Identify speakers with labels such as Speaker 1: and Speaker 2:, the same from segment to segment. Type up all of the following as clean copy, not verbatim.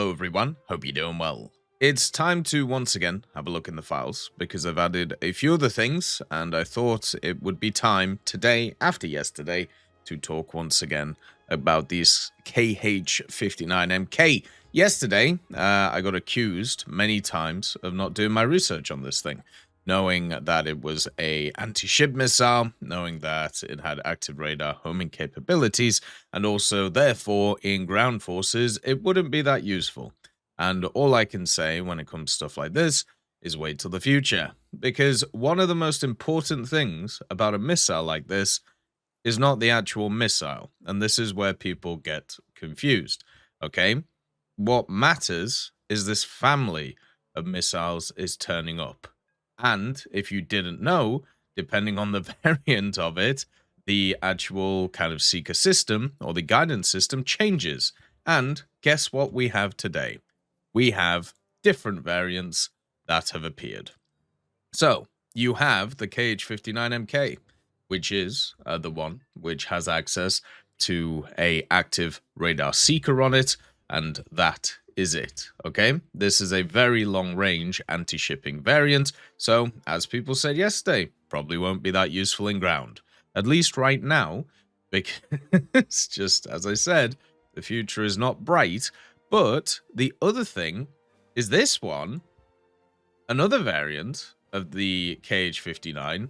Speaker 1: Hello everyone, hope you're doing well. It's time to once again have a look in the files because I've added a few other things and I thought it would be time today, after yesterday, to talk once again about these KH59MK. Yesterday, I got accused many times of not doing my research on this thing, knowing that it was a anti-ship missile, knowing that it had active radar homing capabilities, and also, therefore, in ground forces, it wouldn't be that useful. And all I can say when it comes to stuff like this is wait till the future, because one of the most important things about a missile like this is not the actual missile, and this is where people get confused, okay? What matters is this family of missiles is turning up. And if you didn't know, depending on the variant of it, the actual kind of seeker system or the guidance system changes. And guess what we have today? We have different variants that have appeared. So you have the KH59MK, which is the one which has access to a active radar seeker on it, and that is it, okay? This is a very long-range anti-shipping variant, so, as people said yesterday, probably won't be that useful in ground. At least right now, because, just as I said, the future is not bright, but the other thing is this one, another variant of the KH59,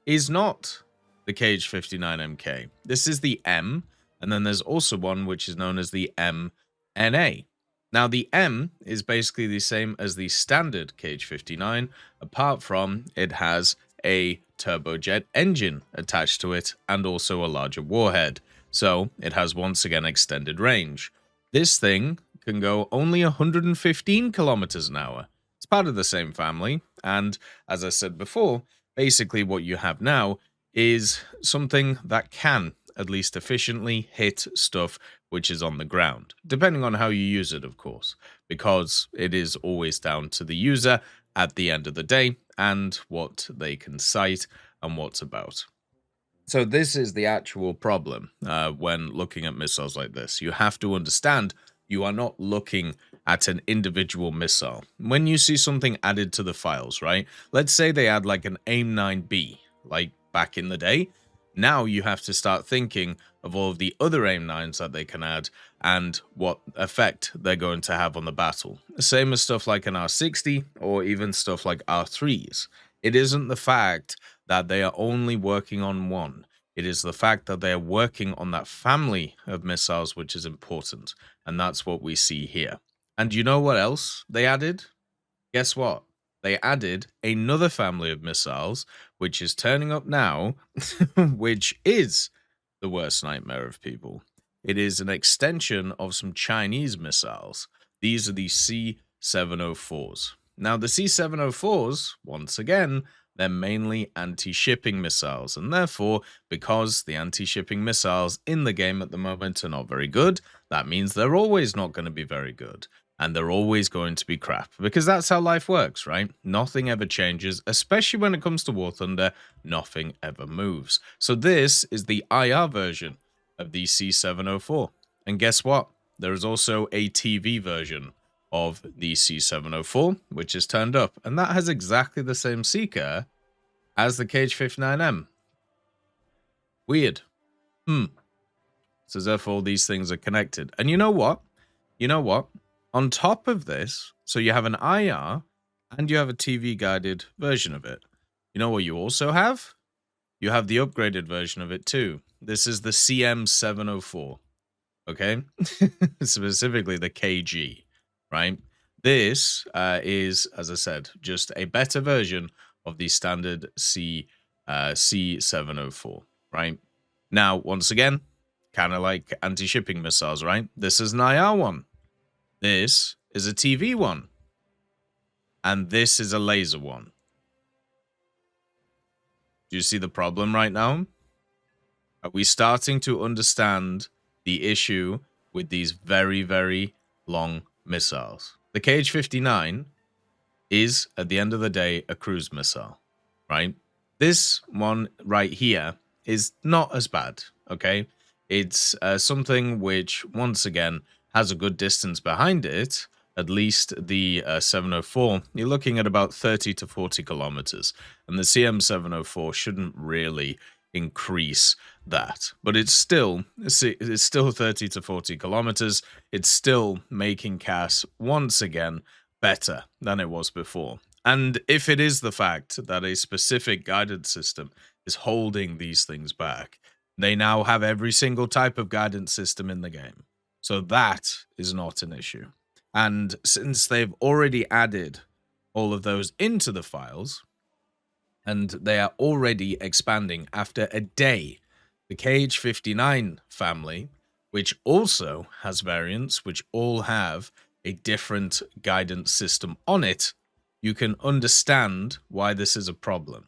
Speaker 1: is not the KH59MK. This is the M, and then there's also one which is known as the MNA. Now, the M is basically the same as the standard KH59, apart from it has a turbojet engine attached to it and also a larger warhead. So it has once again extended range. This thing can go only 115 kilometers an hour. It's part of the same family, and as I said before, basically what you have now is something that can at least efficiently hit stuff which is on the ground, depending on how you use it, of course, because it is always down to the user at the end of the day and what they can cite and what's about. So this is the actual problem when looking at missiles like this. You have to understand you are not looking at an individual missile. When you see something added to the files, right? Let's say they add like an AIM-9B, like back in the day. Now you have to start thinking of all of the other AIM-9s that they can add and what effect they're going to have on the battle. Same as stuff like an R60 or even stuff like R3s. It isn't the fact that they are only working on one. It is the fact that they are working on that family of missiles which is important. And that's what we see here. And you know what else they added? Guess what? They added another family of missiles, which is turning up now, which is the worst nightmare of people. It is an extension of some Chinese missiles. These are the C-704s. Now, the C-704s, once again, they're mainly anti-shipping missiles, and therefore, because the anti-shipping missiles in the game at the moment are not very good, that means they're always not going to be very good. And they're always going to be crap, because that's how life works, right? Nothing ever changes, especially when it comes to War Thunder, nothing ever moves. So this is the IR version of the C-704. And guess what? There is also a TV version of the C-704, which is turned up, and that has exactly the same seeker as the KH-59M. Weird. So therefore, all these things are connected. And you know what? On top of this, so you have an IR and you have a TV guided version of it. You know what you also have? You have the upgraded version of it too. This is the CM704, okay? Specifically the KG, right? This is, as I said, just a better version of the standard C704, right? Now, once again, kind of like anti-shipping missiles, right? This is an IR one. This is a TV one. And this is a laser one. Do you see the problem right now? Are we starting to understand the issue with these very, very long missiles? The KH-59 is, at the end of the day, a cruise missile, right? This one right here is not as bad, okay? It's something which, once again, has a good distance behind it, at least the 704, you're looking at about 30 to 40 kilometers. And the CM704 shouldn't really increase that. But it's still 30 to 40 kilometers. It's still making CAS once again better than it was before. And if it is the fact that a specific guidance system is holding these things back, they now have every single type of guidance system in the game. So that is not an issue. And since they've already added all of those into the files, and they are already expanding after a day, the KH59 family, which also has variants, which all have a different guidance system on it, you can understand why this is a problem.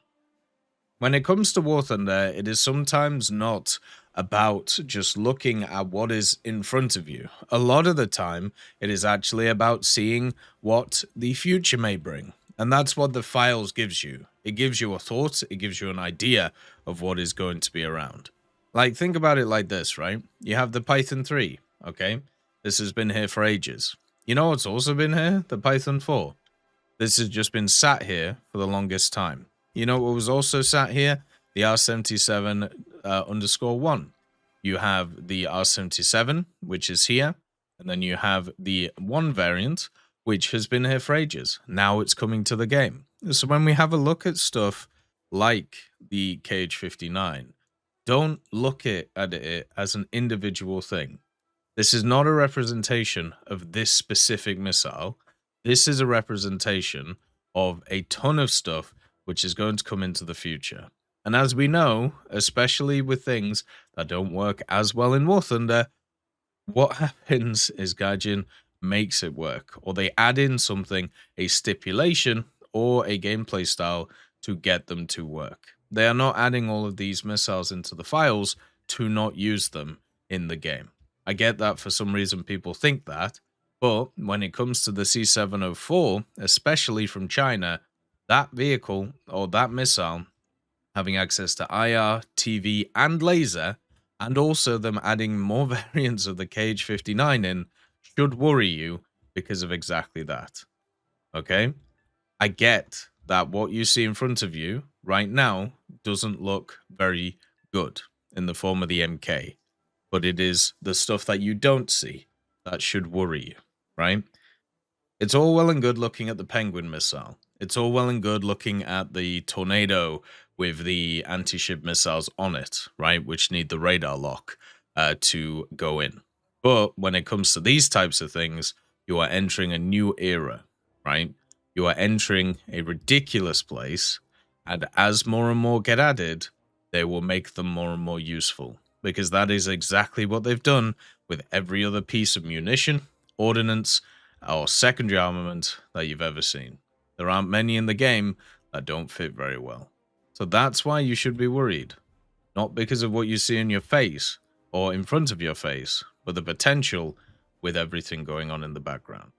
Speaker 1: When it comes to War Thunder, it is sometimes not about just looking at what is in front of you. A lot of the time, it is actually about seeing what the future may bring. And that's what the files gives you. It gives you a thought, it gives you an idea of what is going to be around. Like, think about it like this, right? You have the Python 3, okay? This has been here for ages. You know what's also been here? The Python 4. This has just been sat here for the longest time. You know what was also sat here? The R77_1. You have the R77, which is here, and then you have the 1 variant, which has been here for ages. Now it's coming to the game. So when we have a look at stuff like the KH59, don't look at it as an individual thing. This is not a representation of this specific missile. This is a representation of a ton of stuff which is going to come into the future. And as we know, especially with things that don't work as well in War Thunder, what happens is Gaijin makes it work, or they add in something, a stipulation or a gameplay style to get them to work. They are not adding all of these missiles into the files to not use them in the game. I get that for some reason people think that, but when it comes to the C704, especially from China, that vehicle or that missile having access to IR, TV, and laser, and also them adding more variants of the KH59 in, should worry you because of exactly that. Okay? I get that what you see in front of you right now doesn't look very good in the form of the MK, but it is the stuff that you don't see that should worry you, right? It's all well and good looking at the Penguin missile. It's all well and good looking at the Tornado with the anti-ship missiles on it, right, which need the radar lock to go in. But when it comes to these types of things, you are entering a new era, right? You are entering a ridiculous place, and as more and more get added, they will make them more and more useful, because that is exactly what they've done with every other piece of munition, ordnance, or secondary armament that you've ever seen. There aren't many in the game that don't fit very well. So that's why you should be worried. Not because of what you see in your face or in front of your face, but the potential with everything going on in the background.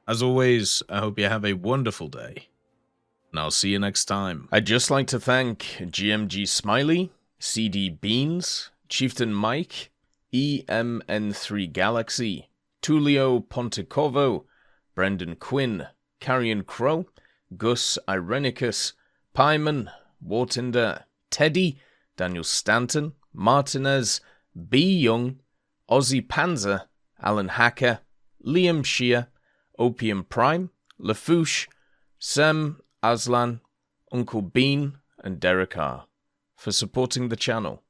Speaker 1: As always, I hope you have a wonderful day, and I'll see you next time. I'd just like to thank GMG Smiley, CD Beans, Chieftain Mike, EMN3 Galaxy, Tulio Pontecorvo, Brendan Quinn, Carrion Crow, Gus Irenicus, Pyman, Wartinder, Teddy, Daniel Stanton, Martinez, B. Young, Ozzy Panzer, Alan Hacker, Liam Shear, Opium Prime, Lafouche, Sem, Aslan, Uncle Bean, and Derek R. for supporting the channel.